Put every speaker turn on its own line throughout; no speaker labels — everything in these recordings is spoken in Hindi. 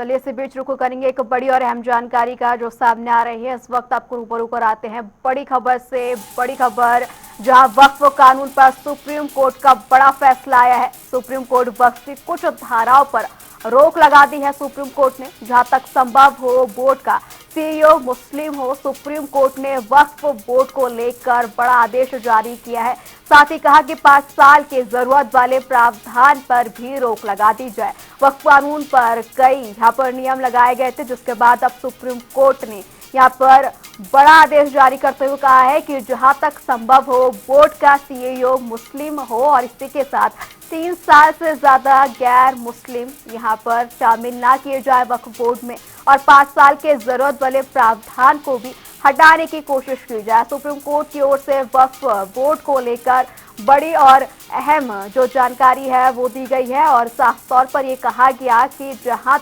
चलिए इसी बीच रुको करेंगे एक बड़ी और अहम जानकारी का जो सामने आ रही है। इस वक्त आपको रूबरू कराते हैं बड़ी खबर से। बड़ी खबर जहां वक्फ कानून पर सुप्रीम कोर्ट का बड़ा फैसला आया है। सुप्रीम कोर्ट वक्फ की कुछ धाराओं पर रोक लगा दी है। सुप्रीम कोर्ट ने जहां तक संभव हो बोर्ड का सीईओ मुस्लिम हो। सुप्रीम कोर्ट ने वक्फ बोर्ड को लेकर बड़ा आदेश जारी किया है। साथ ही कहा कि 5 साल के जरूरत वाले प्रावधान पर भी रोक लगा दी जाए। वक्फ कानून पर कई यहाँ पर नियम लगाए गए थे, जिसके बाद अब सुप्रीम कोर्ट ने यहाँ पर बड़ा आदेश जारी करते हुए कहा है कि जहां तक संभव हो बोर्ड का सीईओ मुस्लिम हो और इसी के साथ 3 साल से ज्यादा गैर मुस्लिम यहाँ पर शामिल ना किए जाए वक्फ बोर्ड में, और 5 साल के जरूरत वाले प्रावधान को भी हटाने की कोशिश की जाए। सुप्रीम कोर्ट की ओर से वक्फ बोर्ड को लेकर बड़ी और अहम जो जानकारी है वो दी गई है, और साफ तौर पर ये कहा गया कि जहां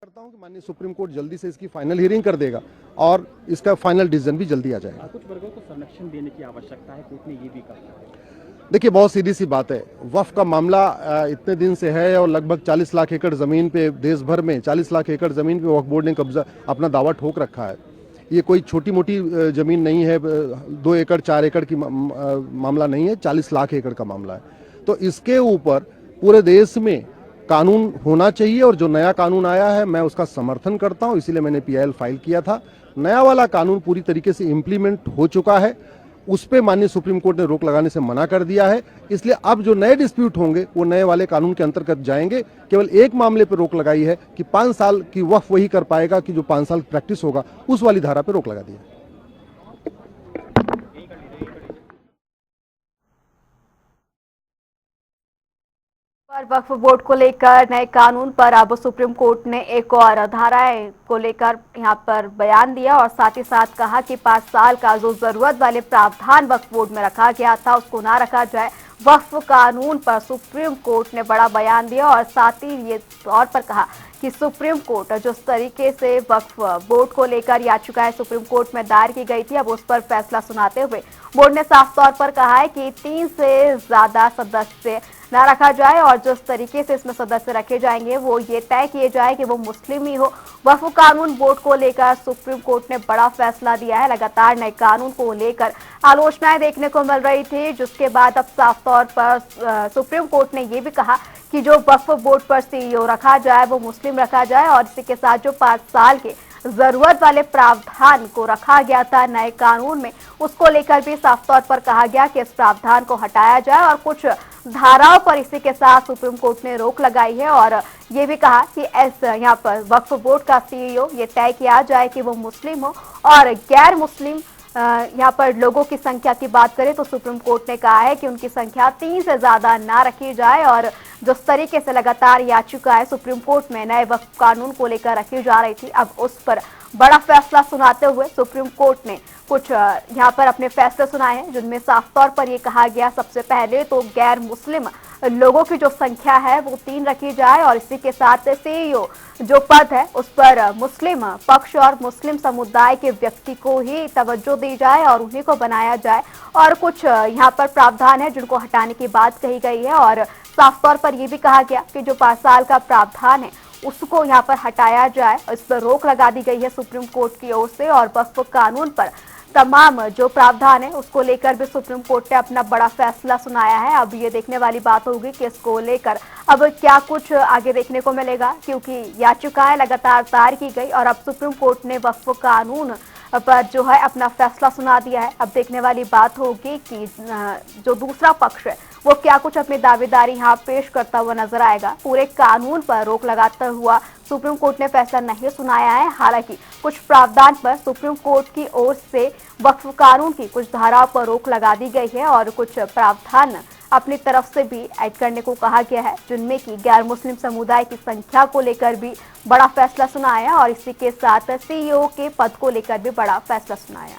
करता हूं कि माननीय सुप्रीम कोर्ट जल्दी से इसकी फाइनल हियरिंग कर देगा और इसका फाइनल डिसीजन भी जल्दी आ जाएगा।
कुछ वर्गों को संरक्षण देने की आवश्यकता है, कोर्ट ने ये भी कहा।
देखिए, बहुत सीधी सी बात है, वक्फ का मामला इतने दिन से है और लगभग 40 लाख एकड़ जमीन पे देश भर में 40 लाख एकड़ जमीन पे वक्फ बोर्ड ने कब्जा अपना दावा ठोक रखा है। ये कोई छोटी मोटी जमीन नहीं है, 2 एकड़ 4 एकड़ की मामला नहीं है, 40 लाख एकड़ का मामला है। तो इसके ऊपर पूरे देश में कानून होना चाहिए, और जो नया कानून आया है मैं उसका समर्थन करता हूं, इसीलिए मैंने पीआईएल फाइल किया था। नया वाला कानून पूरी तरीके से इम्प्लीमेंट हो चुका है, उस पे माननीय सुप्रीम कोर्ट ने रोक लगाने से मना कर दिया है। इसलिए अब जो नए डिस्प्यूट होंगे वो नए वाले कानून के अंतर्गत जाएंगे। केवल एक मामले पर रोक लगाई है कि 5 साल की वक्फ वही कर पाएगा कि जो 5 साल प्रैक्टिस होगा, उस वाली धारा पर रोक लगा दी है।
पर वक्फ बोर्ड को लेकर नए कानून पर अब सुप्रीम कोर्ट ने एक और धाराएं को लेकर यहां पर बयान दिया, और साथ ही साथ कहा कि 5 साल का जो जरूरत वाले प्रावधान वक्फ बोर्ड में रखा गया था उसको ना रखा जाए। वक्फ कानून पर सुप्रीम कोर्ट ने बड़ा बयान दिया, और साथ ही ये तौर पर कहा कि सुप्रीम कोर्ट जिस तरीके से वक्फ बोर्ड को लेकर याचिकाएं सुप्रीम कोर्ट में दायर की गई थी, अब उस पर फैसला सुनाते हुए बोर्ड ने साफ तौर पर कहा है कि 3 से ज्यादा सदस्य न रखा जाए, और जिस तरीके से इसमें सदस्य रखे जाएंगे वो ये तय किए जाए कि वो मुस्लिम ही हो। वक्फ कानून बोर्ड को लेकर सुप्रीम कोर्ट ने बड़ा फैसला दिया है। लगातार नए कानून को लेकर आलोचनाएं देखने को मिल रही थी, जिसके बाद अब साफ तौर पर सुप्रीम कोर्ट ने ये भी कहा कि जो वक्फ बोर्ड पर सीईओ रखा जाए वो मुस्लिम रखा जाए, और इसी के साथ जो 5 साल के जरूरत वाले प्रावधान को रखा गया था नए कानून में, उसको लेकर भी साफ तौर पर कहा गया कि इस प्रावधान को हटाया जाए, और कुछ धाराओं पर इसी के साथ सुप्रीम कोर्ट ने रोक लगाई है। और ये भी कहा कि यहाँ पर वक्फ बोर्ड का सीईओ ये तय किया जाए कि वो मुस्लिम हो, और गैर मुस्लिम यहाँ पर लोगों की संख्या की बात करें तो सुप्रीम कोर्ट ने कहा है कि उनकी संख्या 3 से ज्यादा ना रखी जाए। और जिस तरीके से लगातार याचिकाएं सुप्रीम कोर्ट में नए वक्फ कानून को लेकर रखी जा रही थी, अब उस पर बड़ा फैसला सुनाते हुए सुप्रीम कोर्ट ने कुछ यहाँ पर अपने फैसले सुनाए हैं, जिनमें साफ तौर पर यह कहा गया सबसे पहले तो गैर मुस्लिम लोगों की जो संख्या है वो 3 रखी जाए, और इसी के साथ सीईओ जो पद है उस पर मुस्लिम पक्ष और मुस्लिम समुदाय के व्यक्ति को ही तवज्जो दी जाए और उन्हीं को बनाया जाए। और कुछ यहाँ पर प्रावधान है जिनको हटाने की बात कही गई है, और साफ तौर पर यह भी कहा गया कि जो 5 साल का प्रावधान है उसको यहाँ पर हटाया जाए, इस पर रोक लगा दी गई है सुप्रीम कोर्ट की ओर से। और वक्फ कानून पर तमाम जो प्रावधान है उसको लेकर भी सुप्रीम कोर्ट ने अपना बड़ा फैसला सुनाया है। अब ये देखने वाली बात होगी कि इसको लेकर अब क्या कुछ आगे देखने को मिलेगा, क्योंकि याचिकाएं लगातार दायर की गई और अब सुप्रीम कोर्ट ने वक्फ कानून पर जो है अपना फैसला सुना दिया है। अब देखने वाली बात होगी कि जो दूसरा पक्ष है वो क्या कुछ अपनी दावेदारी यहाँ पेश करता हुआ नजर आएगा। पूरे कानून पर रोक लगाता हुआ सुप्रीम कोर्ट ने फैसला नहीं सुनाया है। हालांकि कुछ प्रावधान पर सुप्रीम कोर्ट की ओर से वक्फ कानून की कुछ धाराओं पर रोक लगा दी गई है, और कुछ प्रावधान अपनी तरफ से भी ऐड करने को कहा गया है, जिनमें कि गैर मुस्लिम समुदाय की संख्या को लेकर भी बड़ा फैसला सुनाया, और इसी के साथ सीईओ के पद को लेकर भी बड़ा फैसला सुनाया।